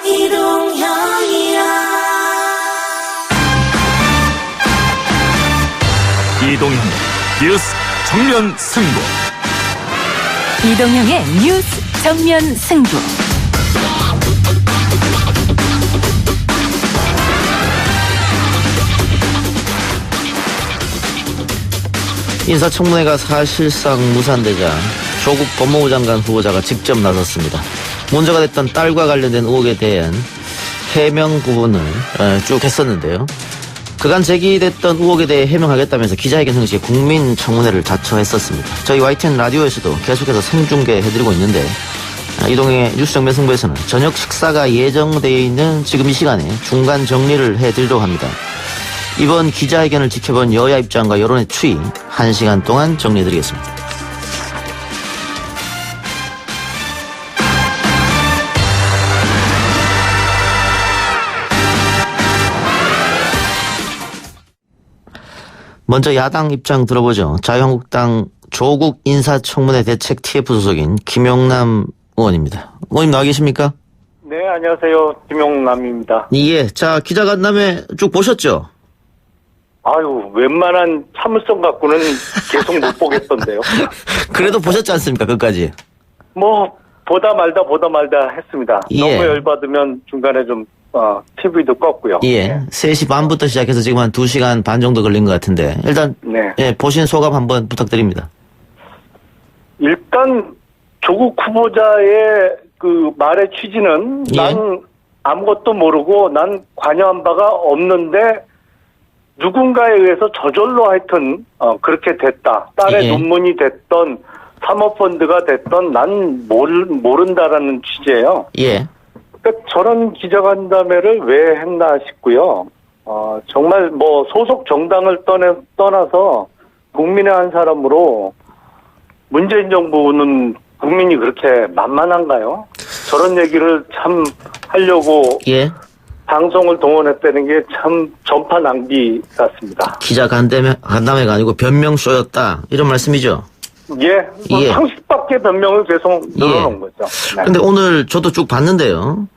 이동형 뉴스 정면 승부. 이동형의 뉴스 정면 승부. 인사청문회가 사실상 무산되자 조국 법무부 장관 후보자가 직접 나섰습니다. 문제가 됐던 딸과 관련된 의혹에 대한 해명 부분을 쭉 했었는데요. 그간 제기됐던 의혹에 대해 해명하겠다면서 기자회견 형식의 국민청문회를 자처했었습니다. 저희 YTN 라디오에서도 계속해서 생중계해드리고 있는데, 이동의 뉴스 정면 승부에서는 저녁 식사가 예정되어 있는 지금 이 시간에 중간 정리를 해드리려고 합니다. 이번 기자회견을 지켜본 여야 입장과 여론의 추이 1시간 동안 정리해드리겠습니다. 먼저 야당 입장 들어보죠. 자유한국당 조국 인사청문회 대책 TF 소속인 김용남 의원입니다. 의원님 나와 계십니까? 네, 안녕하세요. 김용남입니다. 예, 자 기자간담회 쭉 보셨죠? 아유, 웬만한 참을성 갖고는 계속 못 보겠던데요. 그래도 보셨지 않습니까? 끝까지. 뭐 보다 말다 했습니다. 예. 너무 열받으면 중간에 좀 TV도 껐고요. 예, 3시 반부터 시작해서 지금 한 2시간 반 정도 걸린 것 같은데 일단 네. 예, 보신 소감 한번 부탁드립니다. 일단 조국 후보자의 그 말의 취지는 예. 난 아무것도 모르고 난 관여한 바가 없는데 누군가에 의해서 저절로 하여튼 그렇게 됐다. 딸의 예. 논문이 됐던 사모펀드가 됐던 난 모른다라는 취지예요. 예, 그러니까 저런 기자간담회를 왜 했나 싶고요. 정말 뭐 소속 정당을 떠나서 국민의 한 사람으로 문재인 정부는 국민이 그렇게 만만한가요? 저런 얘기를 참 하려고 예. 방송을 동원했다는 게 참 전파 낭비 같습니다. 간담회가 아니고 변명쇼였다 이런 말씀이죠? 예, 뭐 예. 상식밖에 변명을 계속 늘어놓은 거죠. 네. 근데 오늘 저도 쭉 봤는데요.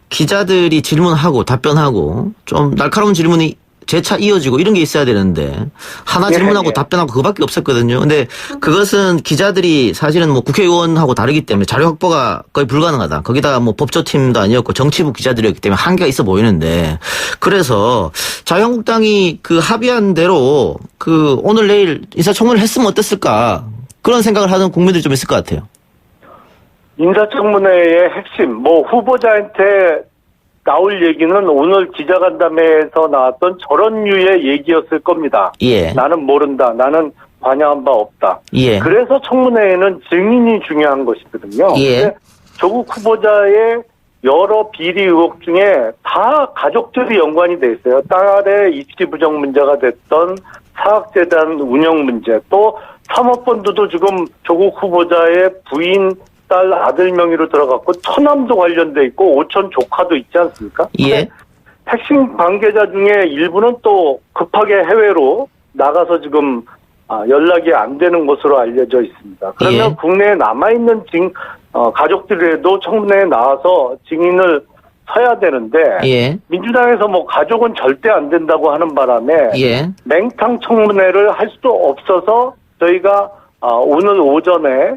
기자들이 질문하고 답변하고 좀 날카로운 질문이 재차 이어지고 이런 게 있어야 되는데 하나 예, 질문하고 예. 답변하고 그거밖에 없었거든요. 근데 그것은 기자들이 사실은 뭐 국회의원하고 다르기 때문에 자료 확보가 거의 불가능하다. 거기다가 뭐 법조팀도 아니었고 정치부 기자들이었기 때문에 한계가 있어 보이는데 그래서 자유한국당이 그 합의한 대로 그 오늘 내일 인사청문회를 했으면 어땠을까 그런 생각을 하는 국민들이 좀 있을 것 같아요. 인사청문회의 핵심, 뭐 후보자한테 나올 얘기는 오늘 기자간담회에서 나왔던 저런 류의 얘기였을 겁니다. 예. 나는 모른다. 나는 관여한 바 없다. 예. 그래서 청문회에는 증인이 중요한 것이거든요. 예. 근데 조국 후보자의 여러 비리 의혹 중에 다 가족들이 연관이 돼 있어요. 딸의 입시 부정 문제가 됐던 사학재단 운영 문제, 또 사모펀드도 지금 조국 후보자의 부인 딸 아들 명의로 들어갔고 처남도 관련돼 있고 오촌 조카도 있지 않습니까? 예. 핵심 관계자 중에 일부는 또 급하게 해외로 나가서 지금 연락이 안 되는 것으로 알려져 있습니다. 그러면 예. 국내에 남아있는 가족들에도 청문회에 나와서 증인을 서야 되는데 예. 민주당에서 뭐 가족은 절대 안 된다고 하는 바람에 예. 맹탕 청문회를 할 수도 없어서 저희가 오늘 오전에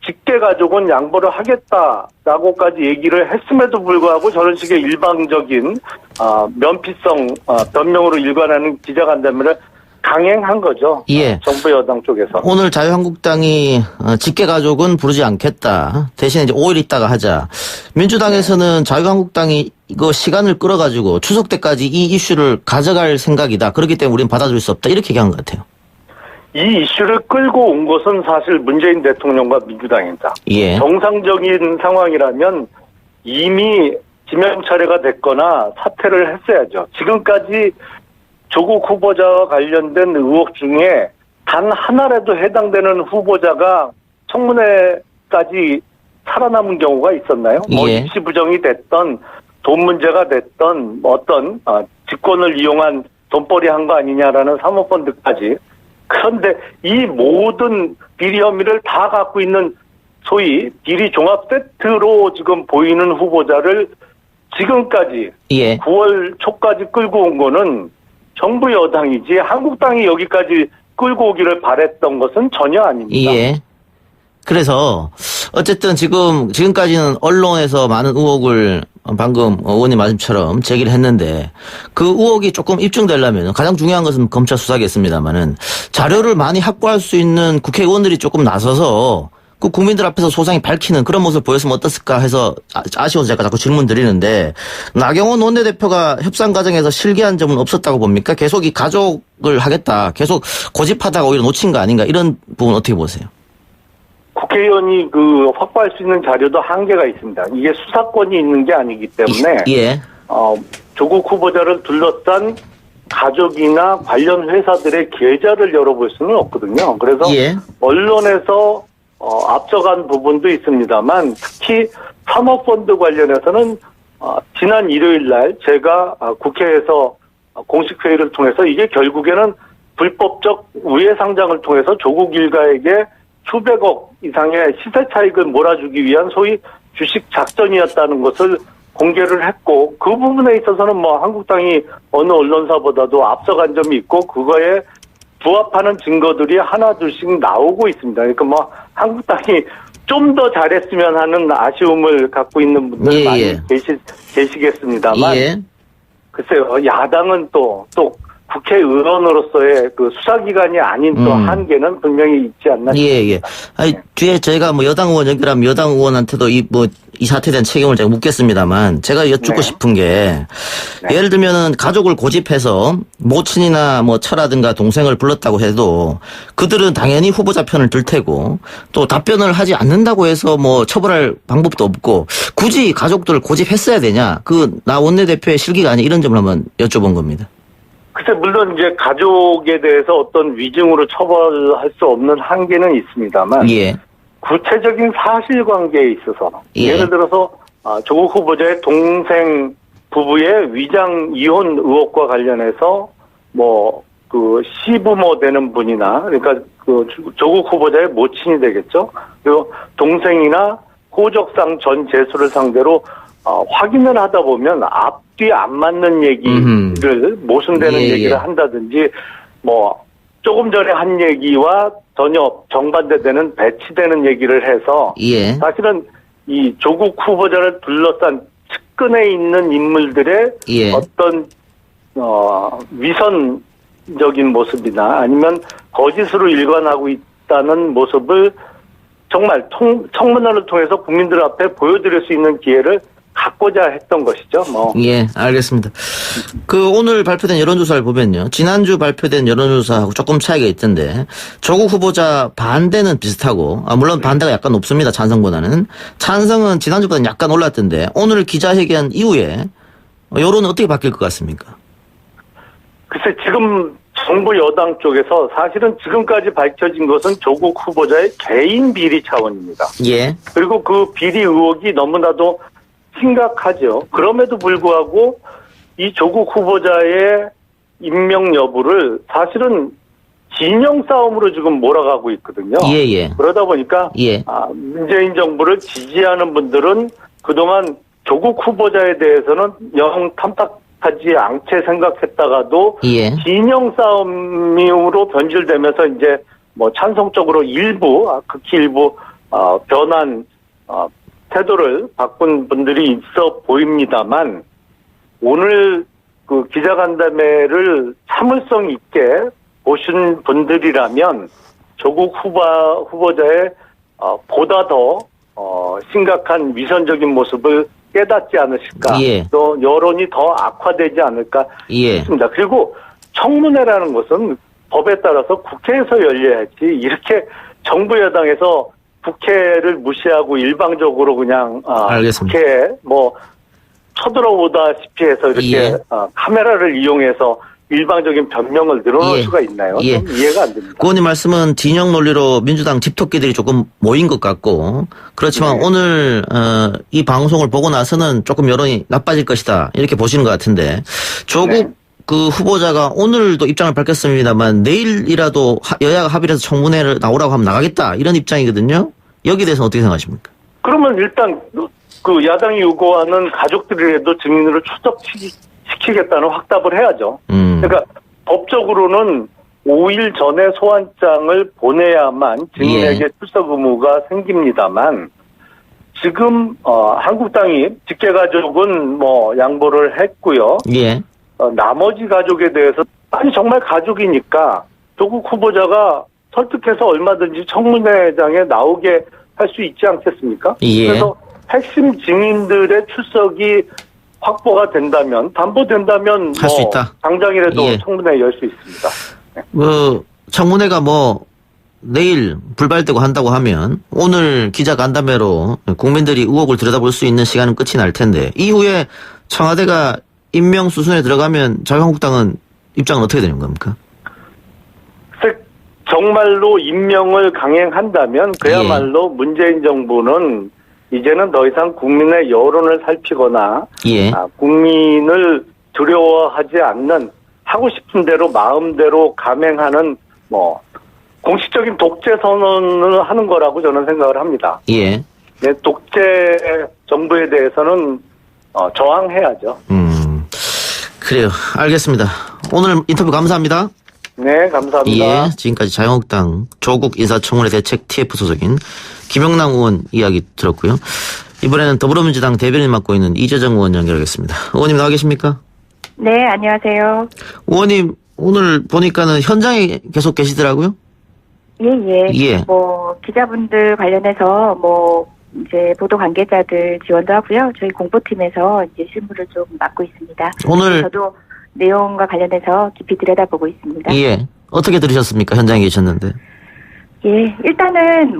직계 가족은 양보를 하겠다라고까지 얘기를 했음에도 불구하고 저런 식의 일방적인 면피성 변명으로 일관하는 기자간담회를 강행한 거죠. 예. 정부 여당 쪽에서. 오늘 자유한국당이 직계가족은 부르지 않겠다. 대신에 이제 5일 있다가 하자. 민주당에서는 자유한국당이 이거 시간을 끌어가지고 추석 때까지 이 이슈를 가져갈 생각이다. 그렇기 때문에 우리는 받아줄 수 없다. 이렇게 얘기한 것 같아요. 이 이슈를 끌고 온 것은 사실 문재인 대통령과 민주당입니다. 예. 정상적인 상황이라면 이미 지명철회가 됐거나 사퇴를 했어야죠. 지금까지 조국 후보자와 관련된 의혹 중에 단 하나라도 해당되는 후보자가 청문회까지 살아남은 경우가 있었나요? 뭐 예. 입시 부정이 됐던 돈 문제가 됐던 어떤 직권을 이용한 돈벌이 한 거 아니냐라는 사모펀드까지. 그런데 이 모든 비리 혐의를 다 갖고 있는 소위 비리 종합 세트로 지금 보이는 후보자를 지금까지 예. 9월 초까지 끌고 온 거는 정부 여당이지 한국당이 여기까지 끌고 오기를 바랬던 것은 전혀 아닙니다. 예. 그래서 어쨌든 지금까지는 언론에서 많은 의혹을 방금 의원님 말씀처럼 제기를 했는데 그 의혹이 조금 입증되려면 가장 중요한 것은 검찰 수사겠습니다만은 자료를 많이 확보할 수 있는 국회의원들이 조금 나서서 그 국민들 앞에서 소상히 밝히는 그런 모습을 보였으면 어떻을까 해서 아쉬워서 제가 자꾸 질문 드리는데 나경원 원내대표가 협상 과정에서 실기한 점은 없었다고 봅니까? 계속 이 가족을 하겠다. 계속 고집하다가 오히려 놓친 거 아닌가 이런 부분 어떻게 보세요? 국회의원이 확보할 수 있는 자료도 한계가 있습니다. 이게 수사권이 있는 게 아니기 때문에 예. 조국 후보자를 둘러싼 가족이나 관련 회사들의 계좌를 열어볼 수는 없거든요. 그래서 예. 언론에서 앞서간 부분도 있습니다만 특히 사모펀드 관련해서는 지난 일요일 날 제가 국회에서 공식 회의를 통해서 이게 결국에는 불법적 우회 상장을 통해서 조국 일가에게 수백억 이상의 시세 차익을 몰아주기 위한 소위 주식 작전이었다는 것을 공개를 했고 그 부분에 있어서는 한국당이 어느 언론사보다도 앞서간 점이 있고 그거에 부합하는 증거들이 하나둘씩 나오고 있습니다. 그러니까 한국당이 좀 더 잘했으면 하는 아쉬움을 갖고 있는 분들 예, 많이 예. 계시겠습니다만 예. 글쎄요, 야당은 또 국회의원으로서의 그 수사기관이 아닌 또 한계는 분명히 있지 않나 싶습니다. 예, 예. 아니, 뒤에 저희가 여당 의원 연결하면 여당 의원한테도 이 사태에 대한 책임을 제가 묻겠습니다만 제가 여쭙고 네. 싶은 게 네. 예를 들면은 가족을 고집해서 모친이나 처라든가 동생을 불렀다고 해도 그들은 당연히 후보자 편을 들 테고 또 답변을 하지 않는다고 해서 처벌할 방법도 없고 굳이 가족들을 고집했어야 되냐? 나 원내대표의 실기가 아니 이런 점을 한번 여쭤본 겁니다. 글쎄, 물론 이제 가족에 대해서 어떤 위증으로 처벌할 수 없는 한계는 있습니다만, 예. 구체적인 사실관계에 있어서, 예. 예를 들어서, 조국 후보자의 동생 부부의 위장 이혼 의혹과 관련해서, 시부모 되는 분이나, 그러니까 조국 후보자의 모친이 되겠죠. 그리고 동생이나 호적상 전 재수를 상대로 확인을 하다 보면 앞뒤 안 맞는 얘기를 모순되는 예, 얘기를 예. 한다든지 조금 전에 한 얘기와 전혀 정반대되는 배치되는 얘기를 해서 예. 사실은 이 조국 후보자를 둘러싼 측근에 있는 인물들의 예. 어떤 위선적인 모습이나 아니면 거짓으로 일관하고 있다는 모습을 정말 청문회를 통해서 국민들 앞에 보여드릴 수 있는 기회를 갖고자 했던 것이죠. 예, 알겠습니다. 오늘 발표된 여론조사를 보면요. 지난주 발표된 여론조사하고 조금 차이가 있던데, 조국 후보자 반대는 비슷하고, 물론 반대가 약간 높습니다. 찬성보다는. 찬성은 지난주보다는 약간 올랐던데, 오늘 기자회견 이후에 여론은 어떻게 바뀔 것 같습니까? 글쎄, 지금 정부 여당 쪽에서 사실은 지금까지 밝혀진 것은 조국 후보자의 개인 비리 차원입니다. 예. 그리고 그 비리 의혹이 너무나도 심각하죠. 그럼에도 불구하고 이 조국 후보자의 임명 여부를 사실은 진영 싸움으로 지금 몰아가고 있거든요. 예, 예. 그러다 보니까 예. 문재인 정부를 지지하는 분들은 그동안 조국 후보자에 대해서는 영 탐탁하지 않게 생각했다가도 예. 진영 싸움으로 변질되면서 이제 찬성적으로 극히 일부 변한 태도를 바꾼 분들이 있어 보입니다만 오늘 그 기자간담회를 참을성 있게 보신 분들이라면 조국 후보자의 보다 더 심각한 위선적인 모습을 깨닫지 않으실까. 예. 또 여론이 더 악화되지 않을까 예. 싶습니다. 그리고 청문회라는 것은 법에 따라서 국회에서 열려야지 이렇게 정부 여당에서 국회를 무시하고 일방적으로 그냥 알겠습니다. 국회에 쳐들어오다시피 해서 이렇게 예. 카메라를 이용해서 일방적인 변명을 늘어놓을 예. 수가 있나요? 예. 좀 이해가 안 됩니다. 의원님 말씀은 진영 논리로 민주당 집토끼들이 조금 모인 것 같고 그렇지만 네. 오늘 이 방송을 보고 나서는 조금 여론이 나빠질 것이다 이렇게 보시는 것 같은데 조국 네. 그 후보자가 오늘도 입장을 밝혔습니다만 내일이라도 여야가 합의해서 청문회를 나오라고 하면 나가겠다 이런 입장이거든요. 여기에 대해서는 어떻게 생각하십니까? 그러면 일단 그 야당이 요구하는 가족들이라도 증인으로 출석시키겠다는 확답을 해야죠. 그러니까 법적으로는 5일 전에 소환장을 보내야만 증인에게 출석 의무가 생깁니다만 지금 한국당이 직계가족은 뭐 양보를 했고요. 예. 나머지 가족에 대해서 아니 정말 가족이니까 조국 후보자가 설득해서 얼마든지 청문회장에 나오게 할 수 있지 않겠습니까? 예. 그래서 핵심 증인들의 출석이 확보가 된다면 담보된다면 할수 있다. 당장이라도 예. 청문회 열 수 있습니다. 청문회가 내일 불발되고 한다고 하면 오늘 기자간담회로 국민들이 의혹을 들여다볼 수 있는 시간은 끝이 날 텐데 이후에 청와대가 임명 수순에 들어가면 자유한국당은 입장은 어떻게 되는 겁니까? 정말로 임명을 강행한다면 그야말로 문재인 정부는 이제는 더 이상 국민의 여론을 살피거나 국민을 두려워하지 않는 하고 싶은 대로 마음대로 감행하는 공식적인 독재 선언을 하는 거라고 저는 생각을 합니다. 예. 네, 독재 정부에 대해서는 저항해야죠. 그래요. 알겠습니다. 오늘 인터뷰 감사합니다. 네, 감사합니다. 예, 지금까지 자유한국당 조국 인사청문회 대책 TF 소속인 김영남 의원 이야기 들었고요. 이번에는 더불어민주당 대변인 맡고 있는 이재정 의원 연결하겠습니다. 의원님 나와 계십니까? 네, 안녕하세요. 의원님 오늘 보니까는 현장에 계속 계시더라고요? 예. 기자분들 관련해서 이제 보도 관계자들 지원도 하고요. 저희 공보팀에서 이제 실무를 좀 맡고 있습니다. 오늘 저도 내용과 관련해서 깊이 들여다보고 있습니다. 예. 어떻게 들으셨습니까? 현장에 계셨는데. 예, 일단은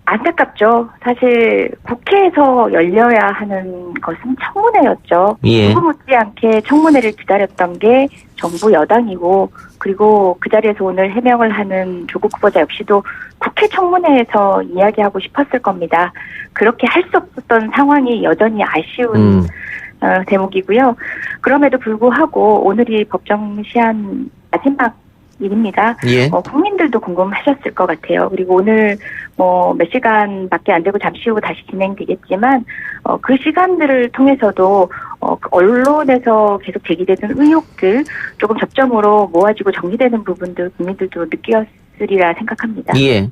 안타깝죠. 사실 국회에서 열려야 하는 것은 청문회였죠. 예. 누구 못지않게 청문회를 기다렸던 게 정부 여당이고 그리고 그 자리에서 오늘 해명을 하는 조국 후보자 역시도 국회 청문회에서 이야기하고 싶었을 겁니다. 그렇게 할 수 없었던 상황이 여전히 아쉬운 대목이고요. 그럼에도 불구하고 오늘이 법정 시한 마지막 일입니다. 예. 국민들도 궁금하셨을 것 같아요. 그리고 오늘 몇 시간밖에 안 되고 잠시 후 다시 진행되겠지만 그 시간들을 통해서도 언론에서 계속 제기되는 의혹들 조금 접점으로 모아지고 정리되는 부분들 국민들도 느꼈으리라 생각합니다. 예.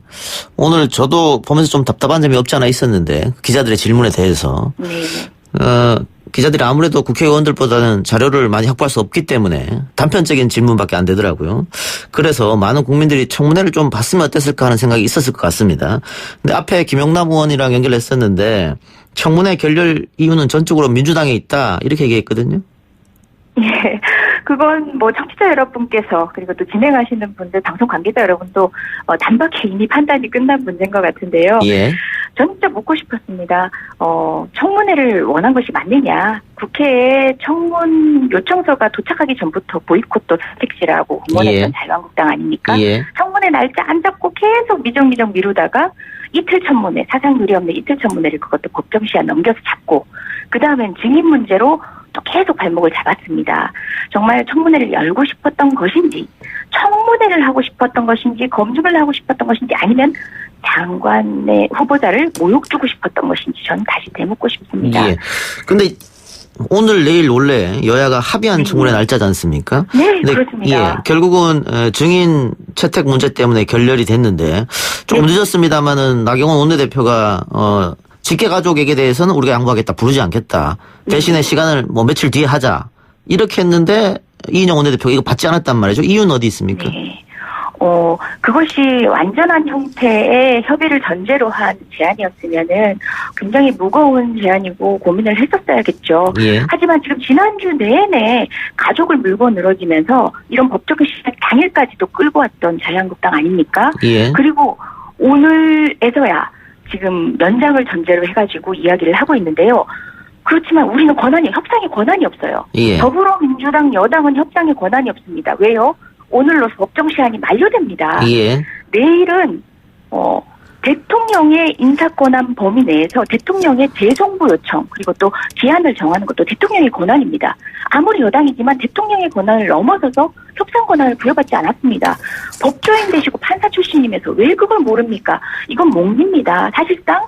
오늘 저도 보면서 좀 답답한 점이 없지 않아 있었는데 기자들의 질문에 대해서 네. 기자들이 아무래도 국회의원들보다는 자료를 많이 확보할 수 없기 때문에 단편적인 질문밖에 안 되더라고요. 그래서 많은 국민들이 청문회를 좀 봤으면 어땠을까 하는 생각이 있었을 것 같습니다. 근데 앞에 김영남 의원이랑 연결했었는데 청문회 결렬 이유는 전적으로 민주당에 있다 이렇게 얘기했거든요. 예, 그건 청취자 여러분께서 그리고 또 진행하시는 분들 방송 관계자 여러분도 단박에 이미 판단이 끝난 문제인 것 같은데요. 예. 전 진짜 묻고 싶었습니다. 청문회를 원한 것이 맞느냐. 국회에 청문 요청서가 도착하기 전부터 보이콧도 선택지라고 공언했던 자유한국당 아닙니까? 예. 청문회 날짜 안 잡고 계속 미정 미루다가 이틀 청문회, 사상 유례 없는 이틀 청문회를 그것도 법정 시한 넘겨서 잡고 그다음엔 증인 문제로 또 계속 발목을 잡았습니다. 정말 청문회를 열고 싶었던 것인지 청문회를 하고 싶었던 것인지 검증을 하고 싶었던 것인지 아니면 장관의 후보자를 모욕 주고 싶었던 것인지 저는 다시 되묻고 싶습니다. 예. 근데 오늘 내일 원래 여야가 합의한 청문회 날짜지 않습니까? 네, 그렇습니다. 예, 결국은 증인 채택 문제 때문에 결렬이 됐는데 조금 늦었습니다마는 나경원 원내대표가 직계가족에게 대해서는 우리가 양보하겠다, 부르지 않겠다. 대신에 시간을 며칠 뒤에 하자. 이렇게 했는데 이인영 원내대표가 이거 받지 않았단 말이죠. 이유는 어디 있습니까? 네. 그것이 완전한 형태의 협의를 전제로 한 제안이었으면은 굉장히 무거운 제안이고 고민을 했었어야겠죠. 예. 하지만 지금 지난주 내내 가족을 물고 늘어지면서 이런 법적인 시작 당일까지도 끌고 왔던 자유한국당 아닙니까? 예. 그리고 오늘에서야 지금 연장을 전제로 해가지고 이야기를 하고 있는데요. 그렇지만 우리는 협상의 권한이 없어요. 예. 더불어민주당 여당은 협상의 권한이 없습니다. 왜요? 오늘로서 법정 시한이 만료됩니다. 예. 내일은 대통령의 인사권한 범위 내에서 대통령의 재송부 요청 그리고 또 기한을 정하는 것도 대통령의 권한입니다. 아무리 여당이지만 대통령의 권한을 넘어서서 협상 권한을 부여받지 않았습니다. 법조인 되시고 판사 출신이면서 왜 그걸 모릅니까? 이건 몽입니다. 사실상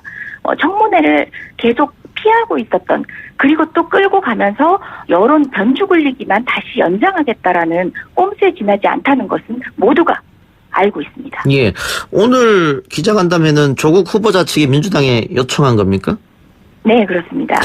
청문회를 계속 피하고 있었던, 그리고 또 끌고 가면서 여론 변주 굴리기만 다시 연장하겠다라는 꼼수에 지나지 않다는 것은 모두가 알고 있습니다. 예. 오늘 기자간담회는 조국 후보자 측이 민주당에 요청한 겁니까? 네, 그렇습니다.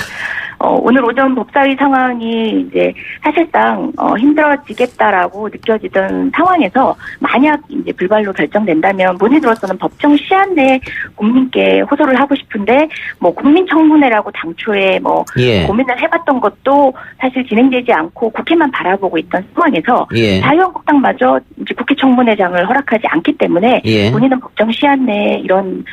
오늘 오전 법사위 상황이 이제 사실상 힘들어지겠다라고 느껴지던 상황에서 만약 이제 불발로 결정된다면 본인으로서는 법정 시한 내에 국민께 호소를 하고 싶은데 뭐 국민청문회라고 당초에 예. 고민을 해봤던 것도 사실 진행되지 않고 국회만 바라보고 있던 상황에서 예. 자유한국당마저 이제 국회 청문회장을 허락하지 않기 때문에 예. 본인은 법정 시한 내에 이런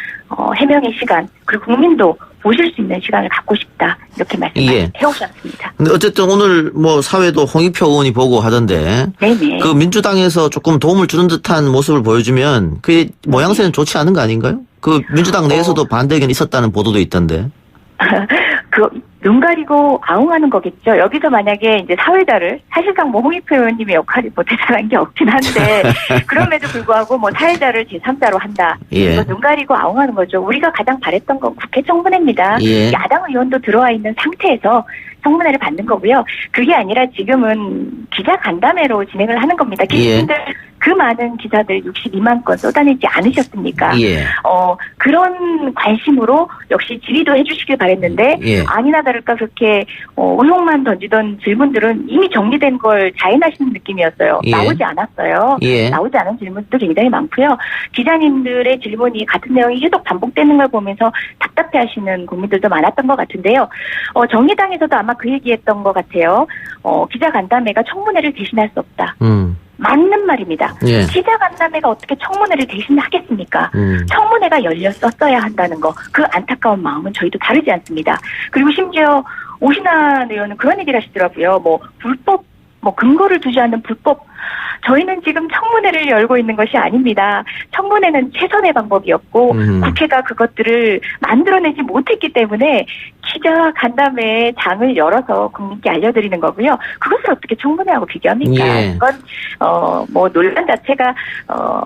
해명의 시간 그리고 국민도 보실 수 있는 시간을 갖고 싶다 이렇게 말씀해오셨습니다. 근데 어쨌든 오늘 사회도 홍익표 의원이 보고 하던데 네네. 그 민주당에서 조금 도움을 주는 듯한 모습을 보여주면 그게 모양새는 좋지 않은 거 아닌가요? 그 민주당 내에서도 반대 의견이 있었다는 보도도 있던데. 눈 가리고 아웅하는 거겠죠. 여기서 만약에 이제 사회자를 사실상 홍익표 의원님의 역할이 대단한 게 없긴 한데 그럼에도 불구하고 사회자를 제3자로 한다. 예. 눈 가리고 아웅하는 거죠. 우리가 가장 바랬던 건 국회 청문회입니다. 예. 야당 의원도 들어와 있는 상태에서 청문회를 받는 거고요. 그게 아니라 지금은 기자 간담회로 진행을 하는 겁니다. 기자들 그 많은 기사들 62만 건 쏟아내지 않으셨습니까? 예. 그런 관심으로 역시 질의도 해주시길 바랬는데 예. 아니나 다를까 그렇게 의혹만 던지던 질문들은 이미 정리된 걸 자인하시는 느낌이었어요. 예. 나오지 않았어요. 예. 나오지 않은 질문도 굉장히 많고요. 기자님들의 질문이 같은 내용이 계속 반복되는 걸 보면서 답답해하시는 국민들도 많았던 것 같은데요. 정의당에서도 아마 그 얘기했던 것 같아요. 기자간담회가 청문회를 대신할 수 없다. 맞는 말입니다. 예. 기자간담회가 어떻게 청문회를 대신하겠습니까? 청문회가 열렸었어야 한다는 거, 그 안타까운 마음은 저희도 다르지 않습니다. 그리고 심지어 오신환 의원은 그런 얘기를 하시더라고요. 불법, 근거를 두지 않는 불법. 저희는 지금 청문회를 열고 있는 것이 아닙니다. 청문회는 최선의 방법이었고 국회가 그것들을 만들어내지 못했기 때문에 기자간담회 장을 열어서 국민께 알려드리는 거고요. 그것을 어떻게 청문회하고 비교합니까? 예. 그건 논란 자체가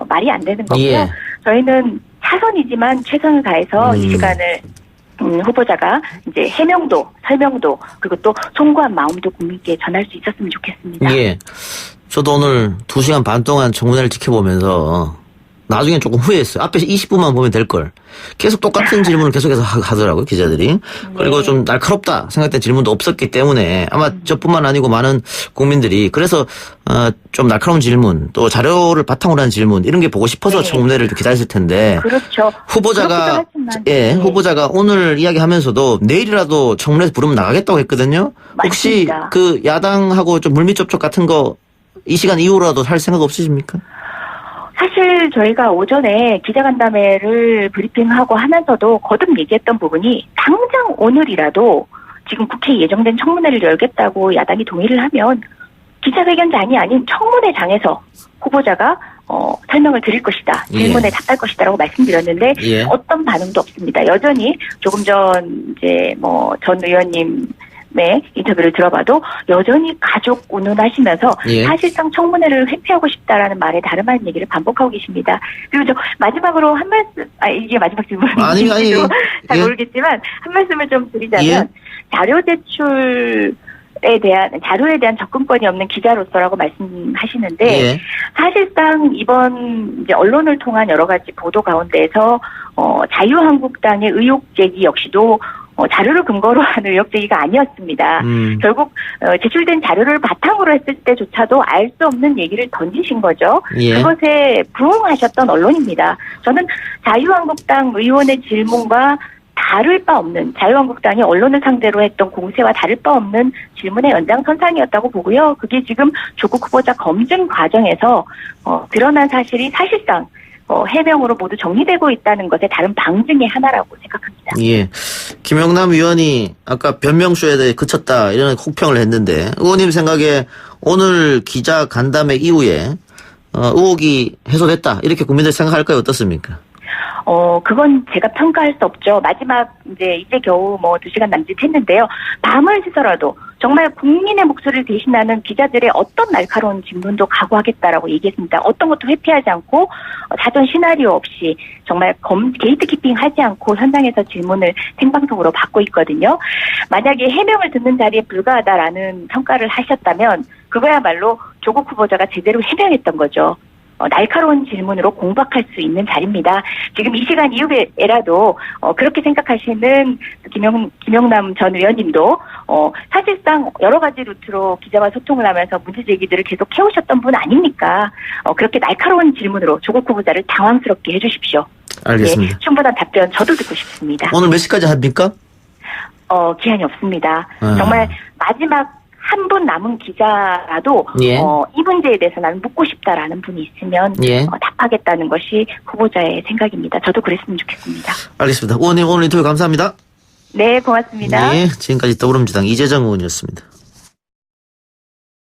말이 안 되는 거고요. 예. 저희는 차선이지만 최선을 다해서 이 시간을 후보자가 이제 해명도, 설명도, 그리고 또 송구한 마음도 국민께 전할 수 있었으면 좋겠습니다. 예. 저도 오늘 2시간 반 동안 청문회를 지켜보면서 나중에 조금 후회했어요. 앞에 20분만 보면 될 걸. 계속 똑같은 질문을 계속해서 하더라고요, 기자들이. 그리고 좀 날카롭다 생각된 질문도 없었기 때문에 아마 저뿐만 아니고 많은 국민들이 그래서 좀 날카로운 질문 또 자료를 바탕으로 한 질문 이런 게 보고 싶어서 청문회를 기다렸을 텐데. 그렇죠. 후보자가 후보자가 오늘 이야기하면서도 내일이라도 청문회에서 부르면 나가겠다고 했거든요. 혹시 맞습니다. 그 야당하고 좀 물밑 접촉 같은 거 이 시간 이후로라도 할 생각 없으십니까? 사실 저희가 오전에 기자간담회를 브리핑하고 하면서도 거듭 얘기했던 부분이 당장 오늘이라도 지금 국회에 예정된 청문회를 열겠다고 야당이 동의를 하면 기자회견장이 아닌 청문회장에서 후보자가 설명을 드릴 것이다. 질문에 답할 것이다라고 말씀드렸는데 어떤 반응도 없습니다. 여전히 조금 전 이제 전 의원님 인터뷰를 들어봐도 여전히 가족 운운하시면서 사실상 청문회를 회피하고 싶다라는 말에 다름 아닌 얘기를 반복하고 계십니다. 그리고 마지막으로 한 말씀, 이게 마지막 질문인지 잘 모르겠지만 한 말씀을 좀 드리자면 자료 제출에 대한 접근권이 없는 기자로서라고 말씀하시는데 사실상 이번 이제 언론을 통한 여러 가지 보도 가운데에서 자유한국당의 의혹 제기 역시도 자료를 근거로 한 의혹 제기가 아니었습니다. 결국 제출된 자료를 바탕으로 했을 때조차도 알 수 없는 얘기를 던지신 거죠. 그것에 부응하셨던 언론입니다. 저는 자유한국당 의원의 질문과 다를 바 없는 자유한국당이 언론을 상대로 했던 공세와 다를 바 없는 질문의 연장선상이었다고 보고요. 그게 지금 조국 후보자 검증 과정에서 드러난 사실이 사실상 해명으로 모두 정리되고 있다는 것의 다른 방증의 하나라고 생각합니다. 예. 김영남 의원이 아까 변명쇼에 대해 그쳤다 이런 혹평을 했는데 의원님 생각에 오늘 기자 간담회 이후에 의혹이 해소됐다 이렇게 국민들 생각할까요? 어떻습니까? 그건 제가 평가할 수 없죠. 마지막 이제 겨우 2시간 남짓했는데요. 밤을 새서라도 정말 국민의 목소리를 대신하는 기자들의 어떤 날카로운 질문도 각오하겠다라고 얘기했습니다. 어떤 것도 회피하지 않고 사전 시나리오 없이 정말 게이트키핑 하지 않고 현장에서 질문을 생방송으로 받고 있거든요. 만약에 해명을 듣는 자리에 불과하다라는 평가를 하셨다면 그거야말로 조국 후보자가 제대로 해명했던 거죠. 날카로운 질문으로 공박할 수 있는 자리입니다. 지금 이 시간 이후에라도 그렇게 생각하시는 김영남 전 의원님도 사실상 여러 가지 루트로 기자와 소통을 하면서 문제 제기들을 계속 해오셨던 분 아닙니까? 그렇게 날카로운 질문으로 조국 후보자를 당황스럽게 해주십시오. 알겠습니다. 네, 충분한 답변 저도 듣고 싶습니다. 오늘 몇 시까지 합니까? 기한이 없습니다. 정말 마지막 한 분 남은 기자라도 예. 이 문제에 대해서 나는 묻고 싶다라는 분이 있으면 예. 답하겠다는 것이 후보자의 생각입니다. 저도 그랬으면 좋겠습니다. 알겠습니다. 의원님 오늘 인터뷰 감사합니다. 네, 고맙습니다. 네, 지금까지 더불어민주당 이재정 의원이었습니다.